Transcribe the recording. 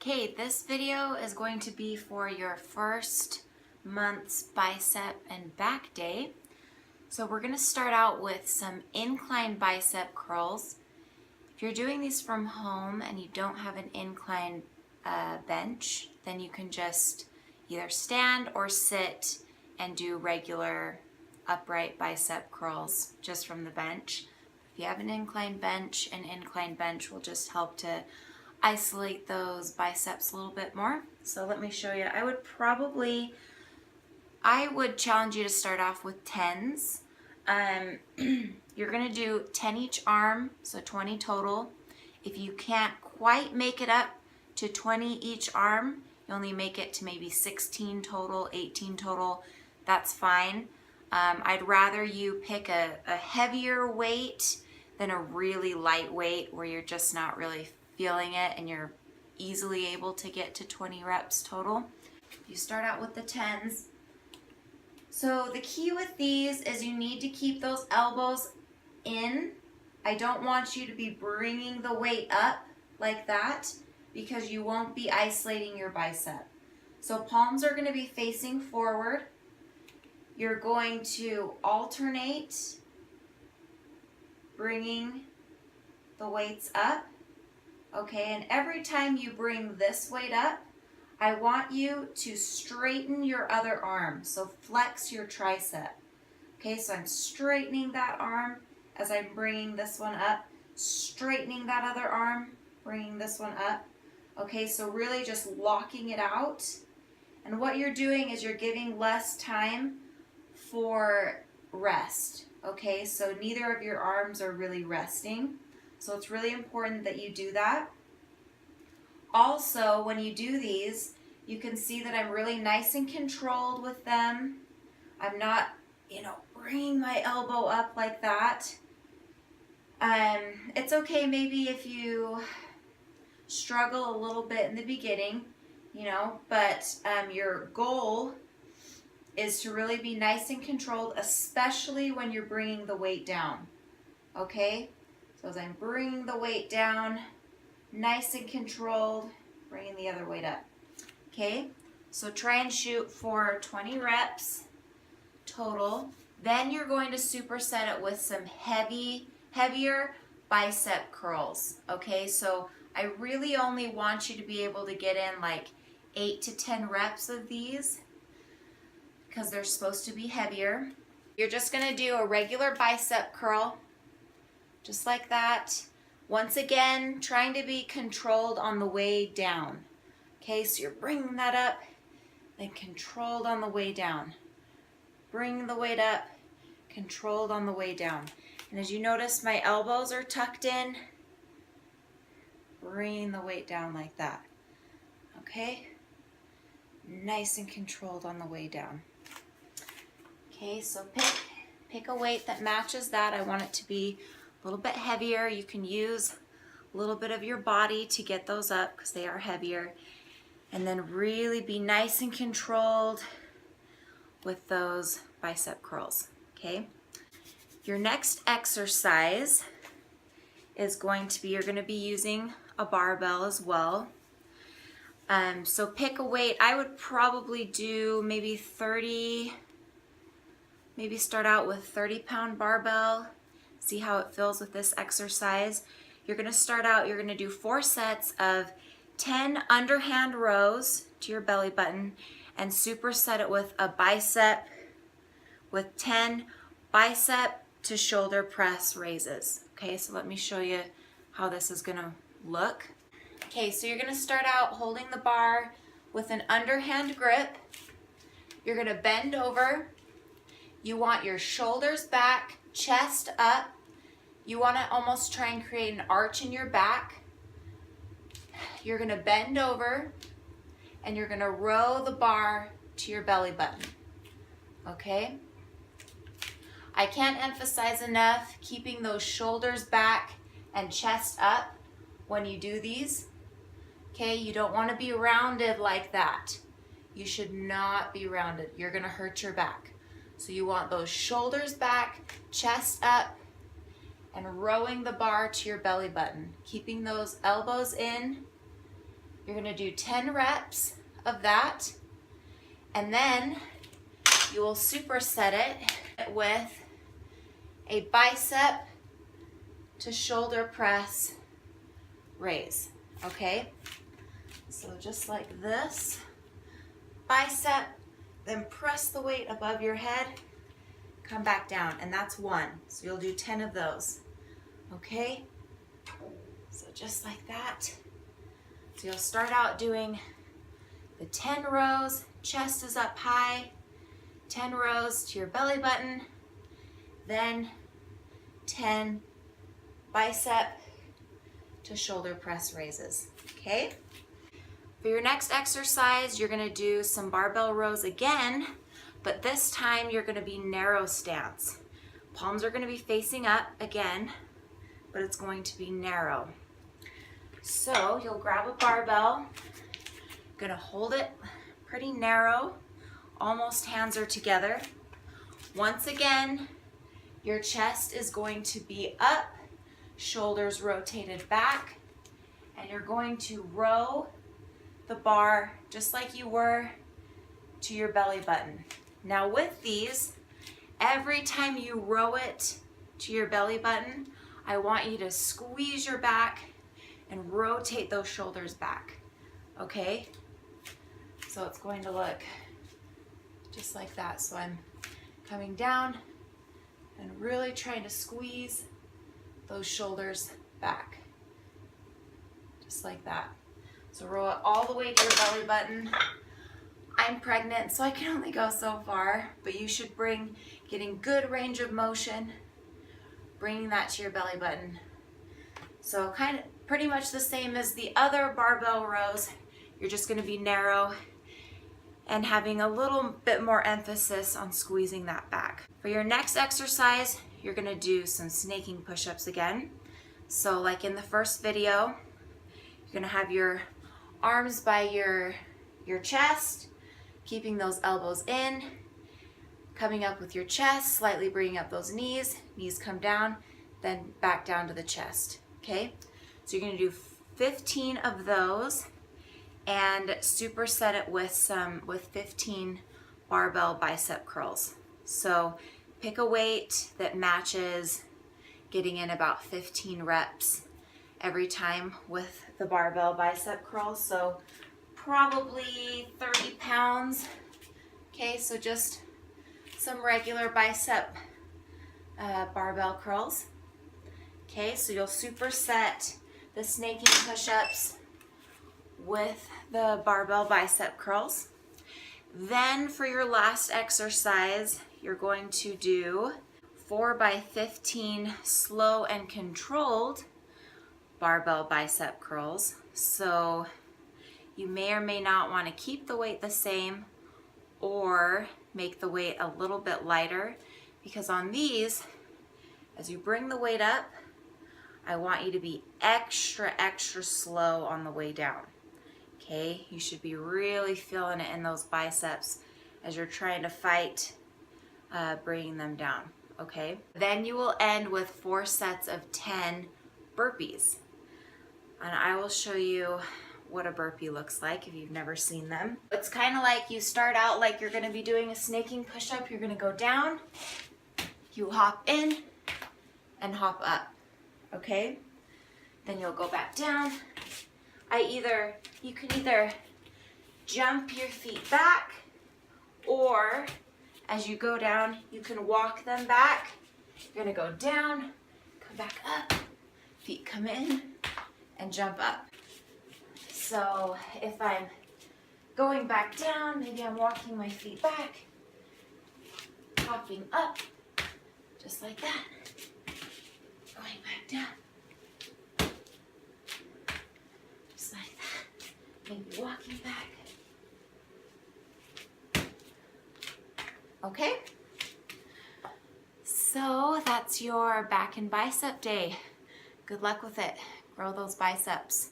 Okay, this video is going to be for your first month's bicep and back day. So we're going to start out with some incline bicep curls. If you're doing these from home and you don't have an incline bench, then you can just either stand or sit and do regular upright bicep curls just from the bench. If you have an incline bench will just help to isolate those biceps a little bit more. So let me show you. I would challenge you to start off with 10s. You're gonna do 10 each arm, so 20 total. If you can't quite make it up to 20 each arm, you only make it to maybe 16 total, 18 total, that's fine. I'd rather you pick a heavier weight than a really light weight where you're just not really feeling it and you're easily able to get to 20 reps total. You start out with the 10s. So the key with these is you need to keep those elbows in. I don't want you to be bringing the weight up like that because you won't be isolating your bicep. So palms are going to be facing forward. You're going to alternate bringing the weights up. Okay, and every time you bring this weight up, I want you to straighten your other arm. So flex your tricep. Okay, so I'm straightening that arm as I'm bringing this one up, straightening that other arm, bringing this one up. Okay, so really just locking it out. And what you're doing is you're giving less time for rest. Okay, so neither of your arms are really resting. So it's really important that you do that. Also, when you do these, you can see that I'm really nice and controlled with them. I'm not, bringing my elbow up like that. It's okay maybe if you struggle a little bit in the beginning, but your goal is to really be nice and controlled, especially when you're bringing the weight down. Okay? So as I'm bringing the weight down, nice and controlled, bringing the other weight up. Okay, so try and shoot for 20 reps total. Then you're going to superset it with some heavier bicep curls. Okay, so I really only want you to be able to get in like 8 to 10 reps of these because they're supposed to be heavier. You're just going to do a regular bicep curl, just like that. Once again, trying to be controlled on the way down. Okay, so you're bringing that up, then controlled on the way down. Bring the weight up, controlled on the way down. And as you notice, my elbows are tucked in. Bring the weight down like that. Okay, nice and controlled on the way down. Okay, so pick a weight that matches that. I want it to be a little bit heavier. You can use a little bit of your body to get those up because they are heavier. And then really be nice and controlled with those bicep curls, okay? Your next exercise is going to be, you're going to be using a barbell as well. So pick a weight. I would probably do maybe start out with 30-pound barbell. See how it feels with this exercise. You're going to start out, you're going to do 4 sets of 10 underhand rows to your belly button and superset it with a bicep with 10 bicep to shoulder press raises. Okay, so let me show you how this is going to look. Okay, so you're going to start out holding the bar with an underhand grip. You're going to bend over. You want your shoulders back, chest up. You want to almost try and create an arch in your back. You're going to bend over and you're going to row the bar to your belly button. Okay? I can't emphasize enough keeping those shoulders back and chest up when you do these. Okay? You don't want to be rounded like that. You should not be rounded. You're going to hurt your back. So you want those shoulders back, chest up, and rowing the bar to your belly button. Keeping those elbows in You're gonna do 10 reps of that, and then you will superset it with a bicep to shoulder press raise, okay? So just like this, bicep, then press the weight above your head, come back down, and that's 1. So you'll do 10 of those, okay? So just like that. So you'll start out doing the 10 rows, chest is up high, 10 rows to your belly button, then 10 bicep to shoulder press raises, okay? For your next exercise, you're gonna do some barbell rows again, but this time you're gonna be narrow stance. Palms are gonna be facing up again, but it's going to be narrow. So you'll grab a barbell, gonna hold it pretty narrow, almost hands are together. Once again, your chest is going to be up, shoulders rotated back, and you're going to row the bar just like you were to your belly button. Now with these, every time you row it to your belly button, I want you to squeeze your back and rotate those shoulders back, okay? So it's going to look just like that. So I'm coming down and really trying to squeeze those shoulders back, just like that. So roll it all the way to your belly button. I'm pregnant, so I can only go so far, but you should getting good range of motion, bringing that to your belly button. So kind of pretty much the same as the other barbell rows. You're just gonna be narrow and having a little bit more emphasis on squeezing that back. For your next exercise, you're gonna do some snaking push-ups again. So like in the first video, you're gonna have your arms by your chest, keeping those elbows in, coming up with your chest, slightly bringing up those knees come down, then back down to the chest, okay? So you're gonna do 15 of those and superset it with 15 barbell bicep curls. So pick a weight that matches, getting in about 15 reps every time with the barbell bicep curls. So probably 30 pounds. Okay, so just some regular bicep barbell curls. Okay, so you'll superset the snaking push-ups with the barbell bicep curls. Then for your last exercise, you're going to do 4 by 15 slow and controlled barbell bicep curls. So you may or may not want to keep the weight the same or make the weight a little bit lighter, because on these, as you bring the weight up, I want you to be extra slow on the way down. Okay, you should be really feeling it in those biceps as you're trying to fight bringing them down, okay? Then you will end with 4 sets of 10 burpees. And I will show you what a burpee looks like if you've never seen them. It's kind of like you start out like you're gonna be doing a snaking push-up. You're gonna go down, you hop in, and hop up, okay? Then you'll go back down. You can either jump your feet back, or as you go down, you can walk them back. You're gonna go down, come back up, feet come in, and jump up. So if I'm going back down, maybe I'm walking my feet back, hopping up, just like that, going back down, just like that, maybe walking back. Okay, so that's your back and bicep day. Good luck with it. Grow those biceps.